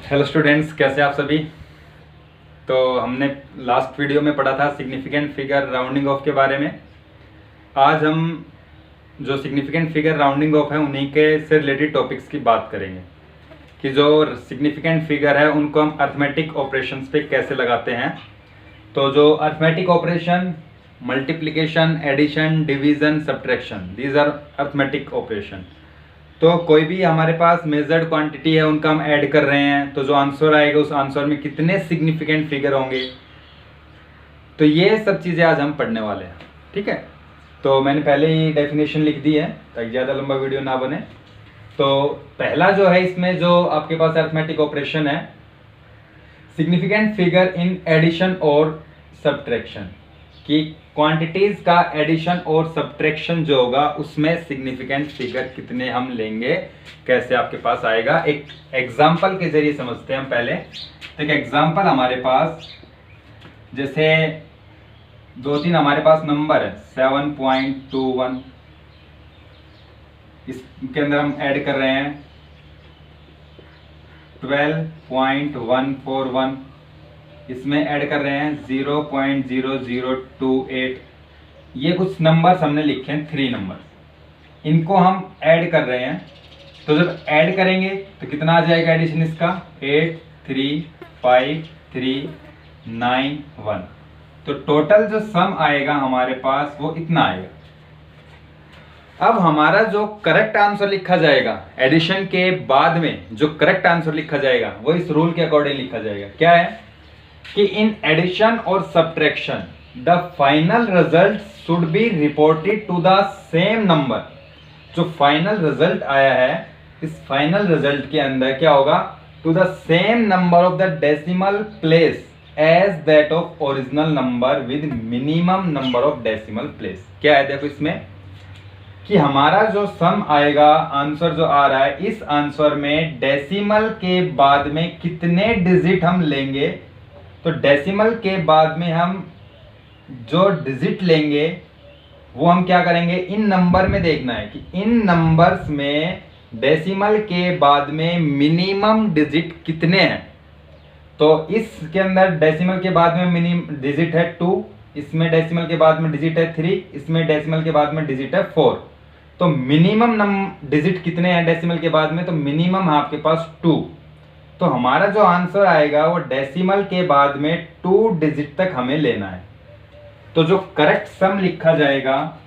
Hello students, कैसे आप सभी। तो हमने लास्ट वीडियो में पढ़ा था सिग्निफिकेंट फिगर राउंडिंग ऑफ के बारे में। आज हम जो सिग्निफिकेंट फिगर राउंडिंग ऑफ है उन्हीं के से रिलेटेड टॉपिक्स की बात करेंगे कि जो सिग्निफिकेंट फिगर है उनको हम अर्थमेटिक ऑपरेशंस पे कैसे लगाते हैं। तो जो arithmetic operation, multiplication, addition, division, subtraction, these are arithmetic operation. तो कोई भी हमारे पास मेजर्ड क्वांटिटी है उनका हम ऐड कर रहे हैं, तो जो आंसर आएगा उस आंसर में कितने सिग्निफिकेंट फिगर होंगे, तो ये सब चीज़ें आज हम पढ़ने वाले हैं। ठीक है, तो मैंने पहले ही डेफिनेशन लिख दी है ताकि ज़्यादा लंबा वीडियो ना बने। तो पहला जो है इसमें जो आपके पास अर्थमेटिक ऑपरेशन है, सिग्निफिकेंट फिगर इन एडिशन और सब्ट्रैक्शन, कि क्वांटिटीज का एडिशन और सब्ट्रैक्शन जो होगा उसमें सिग्निफिकेंट फिगर कितने हम लेंगे, कैसे आपके पास आएगा। एक एग्जांपल के जरिए समझते हैं हम पहले। तो एक एग्जांपल हमारे पास, जैसे दो तीन हमारे पास नंबर है 7.21, इसके अंदर हम ऐड कर रहे हैं 12.141, इसमें ऐड कर रहे हैं 0.0028। ये कुछ नंबर्स हमने लिखे हैं, 3 नंबर, इनको हम ऐड कर रहे हैं। तो जब ऐड करेंगे तो कितना आ जाएगा एडिशन इसका, 83539 तो टोटल जो सम आएगा हमारे पास वो इतना आएगा। अब हमारा जो करेक्ट आंसर लिखा जाएगा एडिशन के बाद में, जो करेक्ट आंसर लिखा जाएगा वो इस रूल के अकॉर्डिंग लिखा जाएगा। क्या है कि इन एडिशन और subtraction the final result should be reported to the same number. जो फाइनल रिजल्ट आया है, इस फाइनल रिजल्ट के अंदर क्या होगा, to the same number of the decimal place as that of original number with minimum number of decimal place. क्या है, देखो इसमें कि हमारा जो सम आएगा, आंसर जो आ रहा है, इस आंसर में डेसिमल के बाद में कितने डिजिट हम लेंगे। तो डेसिमल के बाद में हम जो डिजिट लेंगे वो हम क्या करेंगे, इन नंबर में देखना है कि इन नंबर्स में डेसिमल के बाद में मिनिमम डिजिट कितने हैं। तो इसके अंदर डेसिमल के बाद में मिनिमम डिजिट है 2, इसमें डेसिमल के बाद में डिजिट है 3, इसमें डेसिमल के बाद में डिजिट है 4। तो मिनिमम डिजिट कितने हैं डेसिमल के बाद में, तो मिनिमम है आपके पास 2। तो हमारा जो आंसर आएगा वो डेसिमल के बाद में 2 डिजिट तक हमें लेना है। तो जो करेक्ट सम लिखा जाएगा,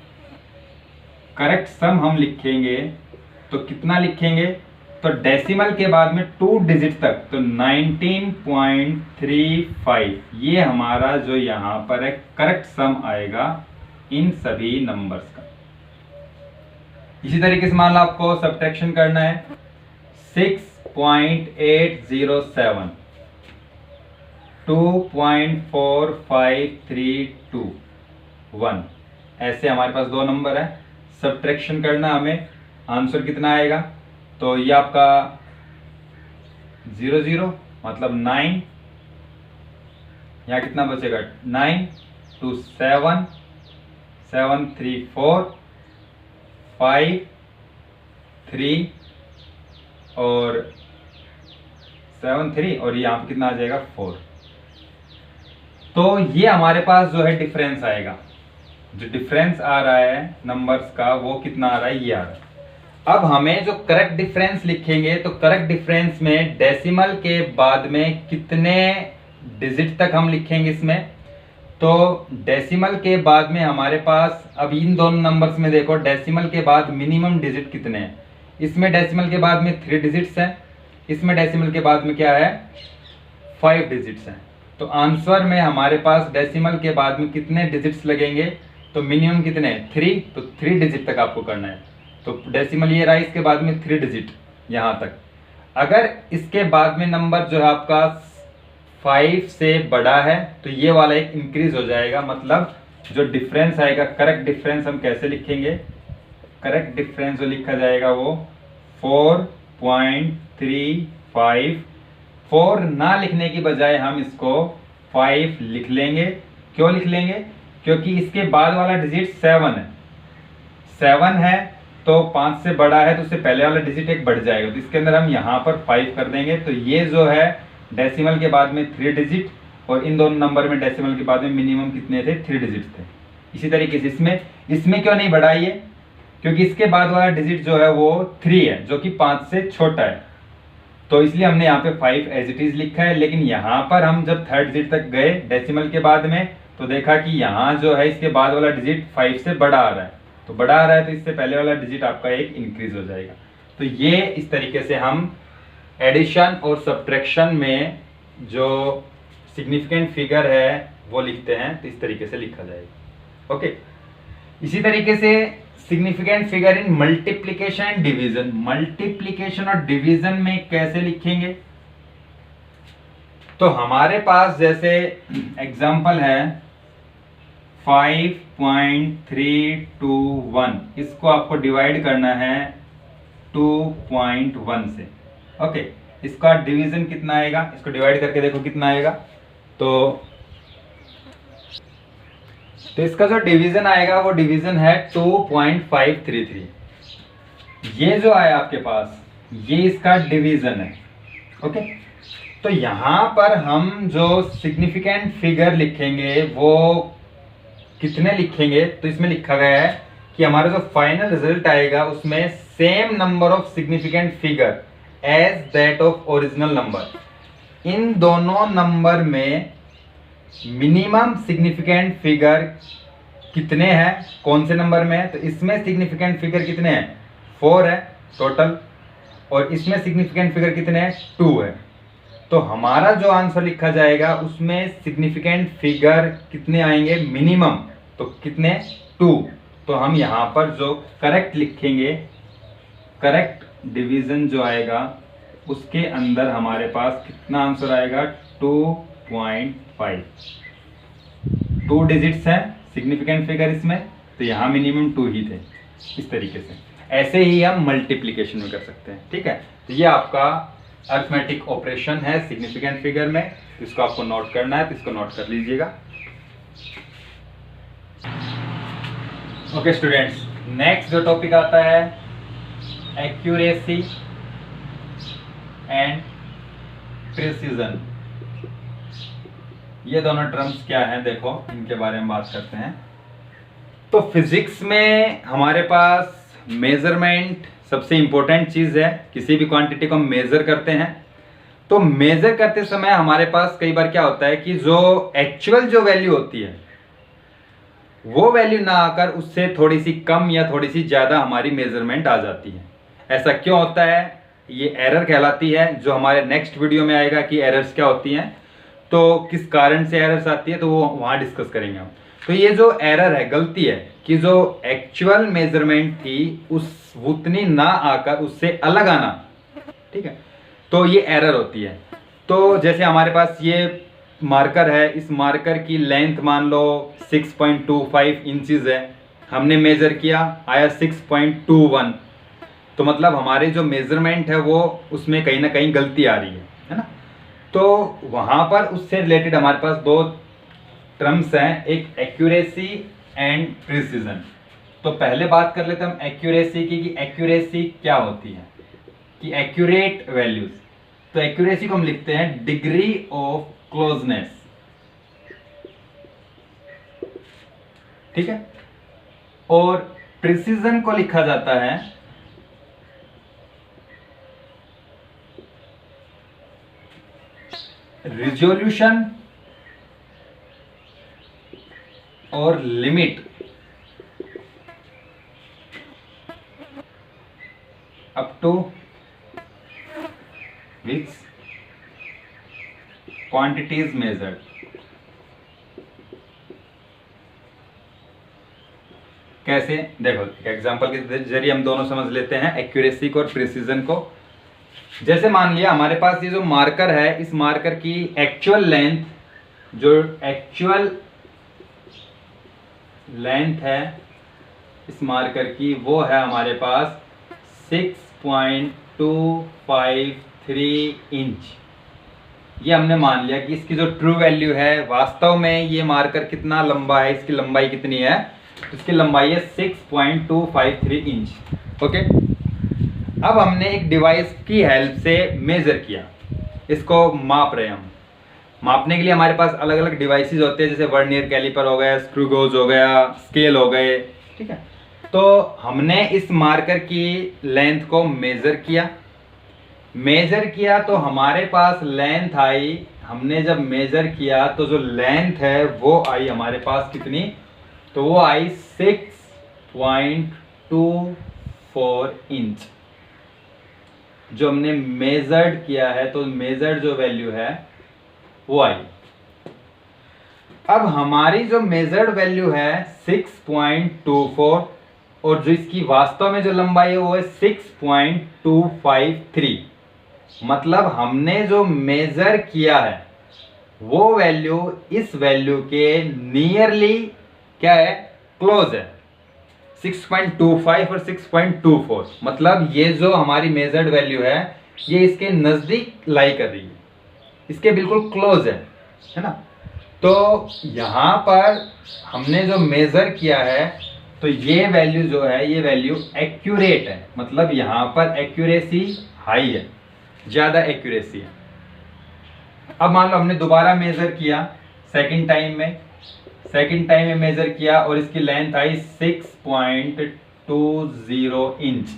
करेक्ट सम हम लिखेंगे तो कितना लिखेंगे, तो डेसिमल के बाद में 2 डिजिट तक, तो 19.35, ये हमारा जो यहां पर है करेक्ट सम आएगा इन सभी नंबर्स का। इसी तरीके से मान लो आपको सब्ट्रैक्शन करना है 6.807, 2.4531, ऐसे हमारे पास 2 नंबर है। सब्ट्रैक्शन करना हमें, आंसर कितना आएगा, तो ये आपका 00 मतलब 9, यहाँ कितना बचेगा 9 2 7 7 3 4 5 3 और 7 3 और यहाँ पे कितना आ जाएगा 4। तो ये हमारे पास जो है डिफरेंस आएगा, जो डिफरेंस आ रहा है नंबर्स का वो कितना आ रहा है, ये आ रहा है। अब हमें जो करेक्ट डिफरेंस लिखेंगे, तो करेक्ट डिफरेंस में डेसिमल के बाद में कितने डिजिट तक हम लिखेंगे इसमें। तो डेसिमल के बाद में हमारे पास, अब इन दोनों नंबर्स में देखो डेसिमल के बाद मिनिमम डिजिट कितने हैं। इसमें डेसिमल के बाद में 3 डिजिट्स हैं, इसमें डेसिमल के बाद में क्या है 5 डिजिट्स हैं। तो आंसर में हमारे पास डेसिमल के बाद में कितने डिजिट्स लगेंगे, तो मिनिमम कितने हैं 3, तो 3 डिजिट तक आपको करना है। तो डेसिमल ये रहा, इसके बाद में 3 डिजिट यहाँ तक। अगर इसके बाद में नंबर जो है आपका 5 से बड़ा है तो ये वाला एक इंक्रीज हो जाएगा, मतलब जो डिफरेंस आएगा, करेक्ट डिफरेंस हम कैसे लिखेंगे, करेक्ट डिफरेंस जो लिखा जाएगा वो 4.35। 4 ना लिखने की बजाय हम इसको 5 लिख लेंगे। क्यों लिख लेंगे, क्योंकि इसके बाद वाला डिजिट 7 है, 7 है तो 5 से बड़ा है तो उससे पहले वाला डिजिट एक बढ़ जाएगा, तो इसके अंदर हम यहाँ पर 5 कर देंगे। तो ये जो है डेसिमल के बाद में 3 डिजिट, और इन दोनों नंबर में डेसिमल के बाद में मिनिमम कितने थे, 3 डिजिट थे। इसी तरीके से इसमें क्यों नहीं बढ़ा ये, क्योंकि इसके बाद वाला डिजिट जो है वो 3 है, जो कि 5 से छोटा है, तो इसलिए हमने यहाँ पे 5 एज इट इज लिखा है। लेकिन यहाँ पर हम जब 3rd डिजिट तक गए डेसिमल के बाद में, तो देखा कि यहाँ जो है इसके बाद वाला डिजिट 5 से बड़ा आ रहा है, तो बड़ा आ रहा है तो इससे पहले वाला डिजिट आपका एक इंक्रीज हो जाएगा। तो ये इस तरीके से हम एडिशन और सब्ट्रैक्शन में जो सिग्निफिकेंट फिगर है वो लिखते हैं, तो इस तरीके से लिखा जाएगा। ओके, इसी तरीके से significant figure in multiplication and division. Multiplication और डिवीजन में कैसे लिखेंगे, तो हमारे पास जैसे एग्जांपल है 5.321, इसको आपको डिवाइड करना है 2.1 से। ओके, इसका डिवीजन कितना आएगा, इसको डिवाइड करके देखो कितना आएगा। तो इसका जो डिवीजन आएगा वो डिवीजन है 2.533। ये जो आया आपके पास ये इसका डिवीजन है। ओके, तो यहां पर हम जो सिग्निफिकेंट फिगर लिखेंगे वो कितने लिखेंगे, तो इसमें लिखा गया है कि हमारा जो फाइनल रिजल्ट आएगा उसमें same number of significant figure as that of original number. इन दोनों नंबर में मिनिमम सिग्निफिकेंट फिगर कितने हैं, कौन से नंबर में है, तो इसमें सिग्निफिकेंट फिगर कितने हैं, 4 है टोटल, और इसमें सिग्निफिकेंट फिगर कितने हैं, 2 है। तो हमारा जो आंसर लिखा जाएगा उसमें सिग्निफिकेंट फिगर कितने आएंगे, मिनिमम, तो कितने, 2। तो हम यहाँ पर जो करेक्ट लिखेंगे, करेक्ट डिवीजन जो आएगा उसके अंदर हमारे पास कितना आंसर आएगा, 2.5। 2 डिजिट्स हैं सिग्निफिकेंट फिगर इसमें, तो यहाँ मिनिमम 2 ही थे। इस तरीके से ऐसे ही हम मल्टीप्लिकेशन में कर सकते हैं। ठीक है, तो ये आपका अरिथमेटिक ऑपरेशन है सिग्निफिकेंट फिगर में, इसको आपको नोट करना है, तो इसको नोट कर लीजिएगा। ओके स्टूडेंट्स, नेक्स्ट जो टॉपिक आता है एक्यूरेसी एंड प्रिसीजन। ये दोनों टर्म्स क्या हैं, देखो इनके बारे में बात करते हैं। तो फिजिक्स में हमारे पास मेजरमेंट सबसे इंपॉर्टेंट चीज है। किसी भी क्वांटिटी को हम मेजर करते हैं, तो मेजर करते समय हमारे पास कई बार क्या होता है कि जो एक्चुअल जो वैल्यू होती है वो वैल्यू ना आकर उससे थोड़ी सी कम या थोड़ी सी ज्यादा हमारी मेजरमेंट आ जाती है। ऐसा क्यों होता है, ये एरर कहलाती है, जो हमारे नेक्स्ट वीडियो में आएगा कि एरर्स क्या होती हैं, तो किस कारण से एरर्स आती है, तो वो वहां डिस्कस करेंगे हम। तो ये जो एरर है, गलती है कि जो एक्चुअल मेजरमेंट थी उस उतनी ना आकर उससे अलग आना, ठीक है, तो ये एरर होती है। तो जैसे हमारे पास ये मार्कर है, इस मार्कर की लेंथ मान लो 6.25 इंचेस है, हमने मेजर किया आया 6.21, तो मतलब हमारे जो मेजरमेंट है वो उसमें कहीं ना कहीं गलती आ रही है ना। तो वहां पर उससे रिलेटेड हमारे पास 2 टर्म्स हैं, एक एक्यूरेसी एंड प्रिसीजन। तो पहले बात कर लेते हैं हम एक्यूरेसी की, कि एक्यूरेसी क्या होती है, कि एक्यूरेट वैल्यूज। तो एक्यूरेसी को हम लिखते हैं डिग्री ऑफ क्लोजनेस, ठीक है, और प्रिसीजन को लिखा जाता है रिजोल्यूशन और limit up to which quantities measured. कैसे, देखो एग्जांपल के जरिए हम दोनों समझ लेते हैं एक्यूरेसी को और प्रिसीजन को। जैसे मान लिया हमारे पास ये जो मार्कर है, इस मार्कर की एक्चुअल लेंथ, जो एक्चुअल लेंथ है इस मार्कर की, वो है हमारे पास 6.253 इंच। ये हमने मान लिया कि इसकी जो ट्रू वैल्यू है, वास्तव में ये मार्कर कितना लंबा है, इसकी लंबाई कितनी है, इसकी लंबाई है 6.253 इंच। ओके, अब हमने एक डिवाइस की हेल्प से मेजर किया, इसको माप रहे हम। मापने के लिए हमारे पास अलग अलग डिवाइसेस होते हैं, जैसे वर्नियर कैलिपर हो गया, स्क्रू गेज हो गया, स्केल हो गए, ठीक है। तो हमने इस मार्कर की लेंथ को मेजर किया तो हमारे पास लेंथ आई, हमने जब मेजर किया तो जो लेंथ है वो आई हमारे पास कितनी, तो वो आई 6.24 इंच। जो हमने मेजर्ड किया है तो मेजर्ड जो वैल्यू है वो आई। अब हमारी जो मेजर्ड वैल्यू है 6.24 और जो इसकी वास्तव में जो लंबाई है वो है 6.253। मतलब हमने जो मेजर किया है वो वैल्यू इस वैल्यू के नियरली क्या है, क्लोज है, 6.25 और 6.24। मतलब ये जो हमारी मेजर्ड वैल्यू है ये इसके नजदीक लाई कर रही है, इसके बिल्कुल क्लोज है ना। तो यहाँ पर हमने जो मेजर किया है तो ये वैल्यू जो है ये वैल्यू एक्यूरेट है, मतलब यहाँ पर एक्यूरेसी हाई है, ज्यादा एक्यूरेसी है। अब मान लो हमने दोबारा मेजर किया सेकंड टाइम में मेजर किया और इसकी लेंथ आई 6.20 इंच।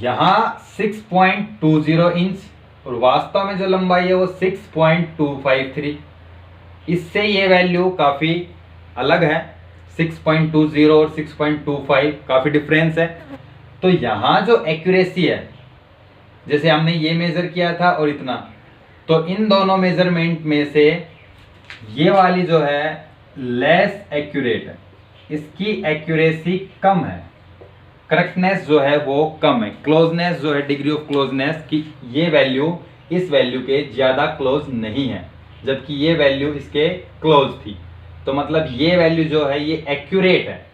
यहां 6.20 इंच और वास्तव में जो लंबाई है वो 6.253। इससे ये वैल्यू काफी अलग है, 6.20 और 6.25 काफी डिफरेंस है। तो यहां जो एक्यूरेसी है, जैसे हमने ये मेजर किया था और इतना, तो इन दोनों मेजरमेंट में से ये वाली जो है लेस एक्यूरेट है, इसकी एक्यूरेसी कम है, करेक्टनेस जो है वो कम है, क्लोजनेस जो है, डिग्री ऑफ क्लोजनेस की ये वैल्यू इस वैल्यू के ज्यादा क्लोज नहीं है, जबकि ये वैल्यू इसके क्लोज थी। तो मतलब ये वैल्यू जो है ये एक्यूरेट है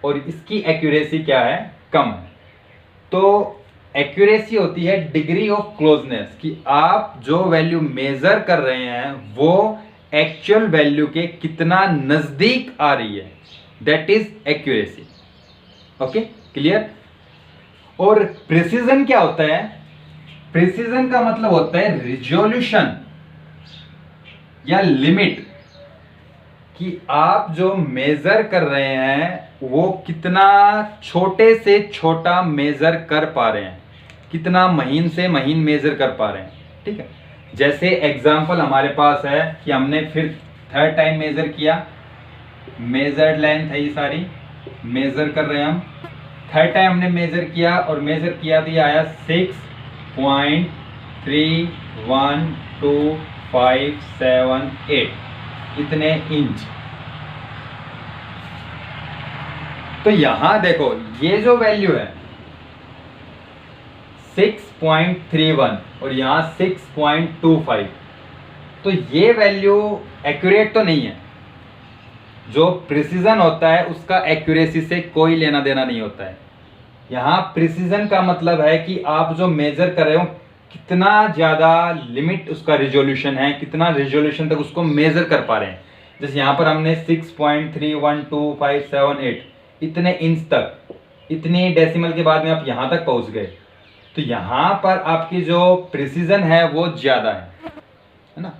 और इसकी एक्यूरेसी क्या है, कम है। तो एक्यूरेसी होती है डिग्री ऑफ क्लोजनेस, कि आप जो वैल्यू मेजर कर रहे हैं वो एक्चुअल वैल्यू के कितना नजदीक आ रही है, that is accuracy. Okay, clear. और प्रिसीजन क्या होता है, प्रिसीजन का मतलब होता है रिजोल्यूशन या लिमिट, कि आप जो मेजर कर रहे हैं वो कितना छोटे से छोटा मेजर कर पा रहे हैं, कितना महीन से महीन मेजर कर पा रहे हैं, ठीक है। जैसे एग्जांपल हमारे पास है कि हमने फिर थर्ड टाइम मेजर किया, मेजर्ड लेंथ है ये सारी, मेजर कर रहे हैं हम, थर्ड टाइम हमने मेजर किया और मेजर किया तो ये आया 6.31258 इतने इंच। तो यहां देखो ये जो वैल्यू है 6.31 और यहां 6.25, तो ये वैल्यू एक्यूरेट तो नहीं है। जो प्रिसीजन होता है उसका एक्यूरेसी से कोई लेना देना नहीं होता है। यहां प्रिसीजन का मतलब है कि आप जो मेजर कर रहे हो कितना ज्यादा लिमिट उसका रिजोल्यूशन है, कितना रिजोल्यूशन तक उसको मेजर कर पा रहे हैं। जैसे यहाँ पर हमने 6.312578 इतने इंच तक, इतनी डेसिमल के बाद में आप यहाँ तक पहुंच गए, तो यहाँ पर आपकी जो प्रिसीजन है वो ज्यादा है ना।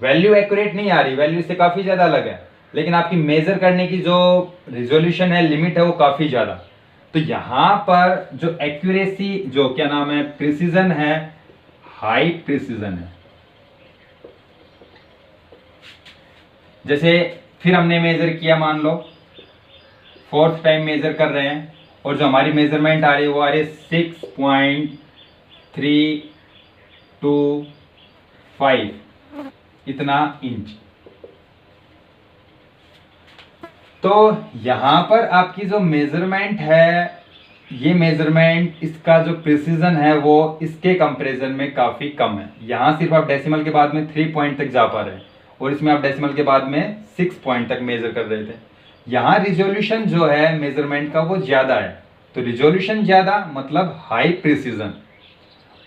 वैल्यू एक्यूरेट नहीं आ रही, वैल्यू से काफी ज्यादा अलग है, लेकिन आपकी मेजर करने की जो रिजोल्यूशन है, लिमिट है, वो काफी ज्यादा। तो यहाँ पर जो एक्यूरेसी, जो क्या नाम है, प्रिसीजन है, हाई प्रिसीजन है। जैसे फिर हमने मेजर किया, मान लो फोर्थ टाइम मेजर कर रहे हैं और जो हमारी मेजरमेंट आ रही है वो आ रही है 6.325 इतना इंच। तो यहां पर आपकी जो मेजरमेंट है, ये मेजरमेंट, इसका जो प्रिसीजन है वो इसके कंपैरिजन में काफी कम है। यहां सिर्फ आप डेसिमल के बाद में 3 पॉइंट तक जा पा रहे हैं और इसमें आप डेसिमल के बाद में 6 पॉइंट तक मेजर कर रहे थे। यहाँ रिजोल्यूशन जो है मेजरमेंट का वो ज्यादा है, तो रिजोल्यूशन ज्यादा मतलब हाई प्रिसीजन।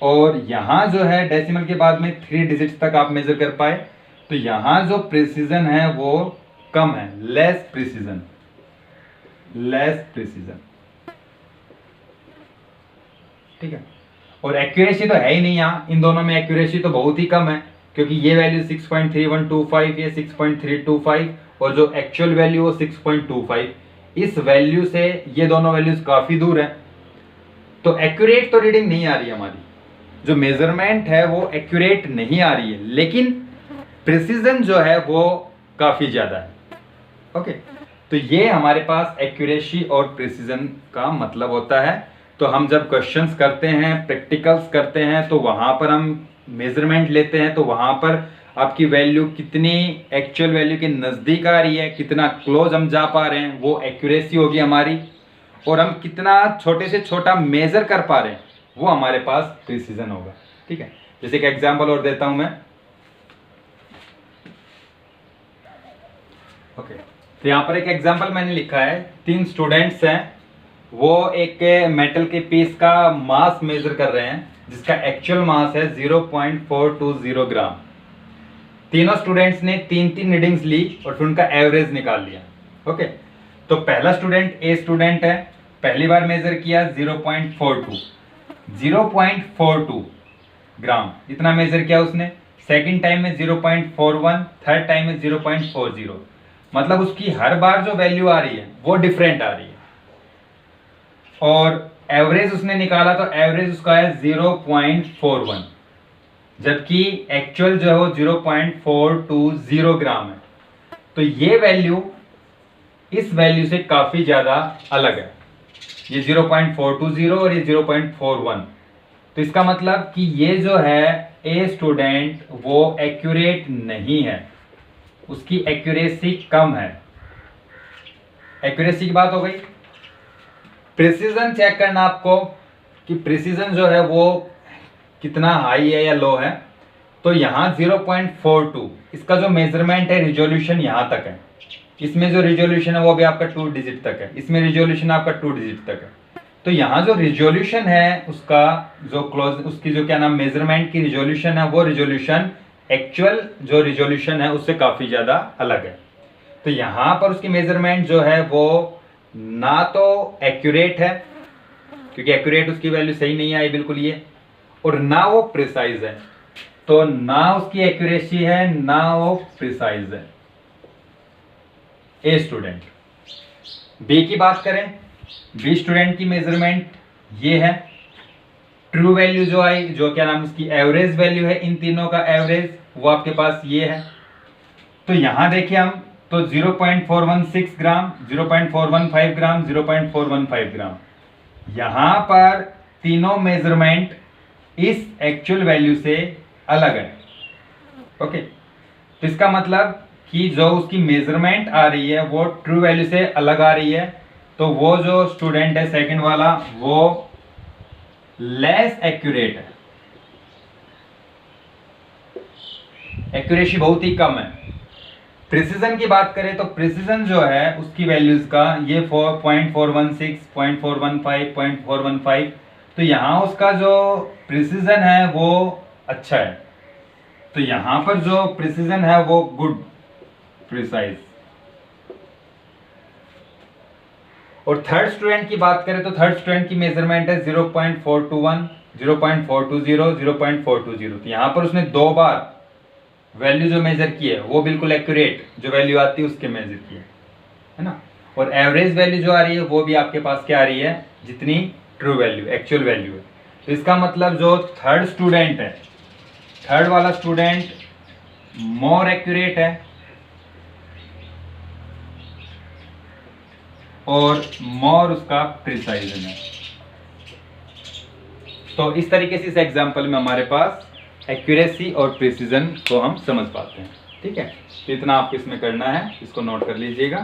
और यहाँ जो है डेसिमल के बाद में 3 डिजिट तक आप मेजर कर पाए, तो यहाँ जो प्रिसीजन है वो कम है, लेस प्रिसीजन, ठीक है। और एक्यूरेसी तो है ही नहीं यहाँ, इन दोनों में एक्यूरेसी तो बहुत ही कम है, क्योंकि ये वैल्यू 6.3125, ये 6.325 और जो एक्चुअल वैल्यू वो 6.25, इस वैल्यू से ये दोनों वैल्यूज काफी दूर है। तो एक्यूरेट तो रीडिंग नहीं आ रही है हमारी, जो मेजरमेंट है वो एक्यूरेट नहीं आ रही है, लेकिन प्रिसीजन जो है वो काफी ज्यादा है। ओके, तो ये हमारे पास एक्यूरेसी और प्रिसीजन का मतलब होता है। तो हम जब क्वेश्चंस करते हैं, प्रैक्टिकल्स करते हैं, तो वहां पर हम मेजरमेंट लेते हैं, तो वहां पर आपकी वैल्यू कितनी एक्चुअल वैल्यू के नजदीक आ रही है, कितना क्लोज हम जा पा रहे हैं, वो एक्यूरेसी होगी हमारी। और हम कितना छोटे से छोटा मेजर कर पा रहे हैं, वो हमारे पास प्रिसीजन होगा, ठीक है। जैसे एक एग्जांपल और देता हूं मैं। ओके, तो यहां पर एक एग्जांपल मैंने लिखा है, 3 स्टूडेंट्स हैं, वो एक मेटल के पीस का मास मेजर कर रहे हैं, जिसका एक्चुअल मास है 0.420 ग्राम। तीनों स्टूडेंट्स ने 3 रीडिंग्स ली और फिर उनका एवरेज निकाल लिया। ओके, तो पहला स्टूडेंट ए स्टूडेंट है, पहली बार मेजर किया 0.42 ग्राम, इतना मेजर किया उसने। सेकंड टाइम में 0.41, थर्ड टाइम में 0.40, मतलब उसकी हर बार जो वैल्यू आ रही है वो डिफरेंट आ रही है। और एवरेज उसने निकाला तो एवरेज उसका है 0.41, जबकि एक्चुअल जो है वो 0.420 ग्राम है। तो ये वैल्यू इस वैल्यू से काफी ज्यादा अलग है, ये 0.420 और ये 0.41। तो इसका मतलब कि ये जो है ए स्टूडेंट वो एक्यूरेट नहीं है, उसकी एक्यूरेसी कम है। एक्यूरेसी की बात हो गई। प्रिसीजन चेक करना आपको कि प्रिसीजन जो है वो कितना हाई है या लो है। तो यहाँ 0.42, इसका जो मेजरमेंट है रिजोल्यूशन यहाँ तक है, इसमें जो रिजोल्यूशन है वो भी आपका 2 डिजिट तक है, इसमें रिजोल्यूशन आपका 2 डिजिट तक है। तो यहाँ जो रिजोल्यूशन है उसका जो क्लोज, उसकी जो क्या नाम मेजरमेंट की रिजोल्यूशन है, वो रिजोल्यूशन एक्चुअल जो रिजोल्यूशन है उससे काफी ज्यादा अलग है। तो यहाँ पर उसकी मेजरमेंट जो है वो ना तो एक्यूरेट है, क्योंकि एक्यूरेट उसकी वैल्यू सही नहीं आई बिल्कुल ये, और ना वो प्रिसाइज है। तो ना उसकी एक्यूरेसी है, ना वो प्रिसाइज है। A student. बी की बात करें, बी स्टूडेंट की मेजरमेंट ये है। ट्रू वैल्यू जो आई, जो क्या नाम उसकी एवरेज वैल्यू है, इन तीनों का एवरेज वो आपके पास ये है। तो यहां देखिए हम, तो 0.416 ग्राम, 0.415 ग्राम, 0.415 ग्राम, यहां पर तीनों मेजरमेंट इस एक्चुअल वैल्यू से अलग है। ओके, तो इसका मतलब कि जो उसकी मेजरमेंट आ रही है वो ट्रू वैल्यू से अलग आ रही है। तो वो जो स्टूडेंट है सेकंड वाला, वो लेस एक्यूरेट है, एक्यूरेसी बहुत ही कम है। प्रिसीजन की बात करें तो प्रिसीजन जो है उसकी वैल्यूज का ये 4.416, 0.415, 0.415, तो यहाँ उसका जो प्रिसीजन है वो अच्छा है। तो यहाँ पर जो प्रिसीजन है वो गुड प्रिसाइज। और थर्ड स्टूडेंट की बात करें तो थर्ड स्टूडेंट की मेजरमेंट है 0.421, 0.420, 0.420। तो यहाँ पर उसने 2 बार वैल्यू जो मेजर की है वो बिल्कुल एक्यूरेट जो वैल्यू आती है उसके मेजर की है ना। और एवरेज वैल्यू जो आ रही है वो भी आपके पास क्या आ रही है, जितनी ट्रू वैल्यू एक्चुअल वैल्यू है। तो इसका मतलब जो थर्ड स्टूडेंट है, थर्ड वाला स्टूडेंट मोर एक्यूरेट है और मोर उसका प्रिसाइजन है। तो इस तरीके से इस एग्जांपल में हमारे पास एक्यूरेसी और प्रिसीजन को हम समझ पाते हैं। ठीक है, तो इतना आपको इसमें करना है, इसको नोट कर लीजिएगा।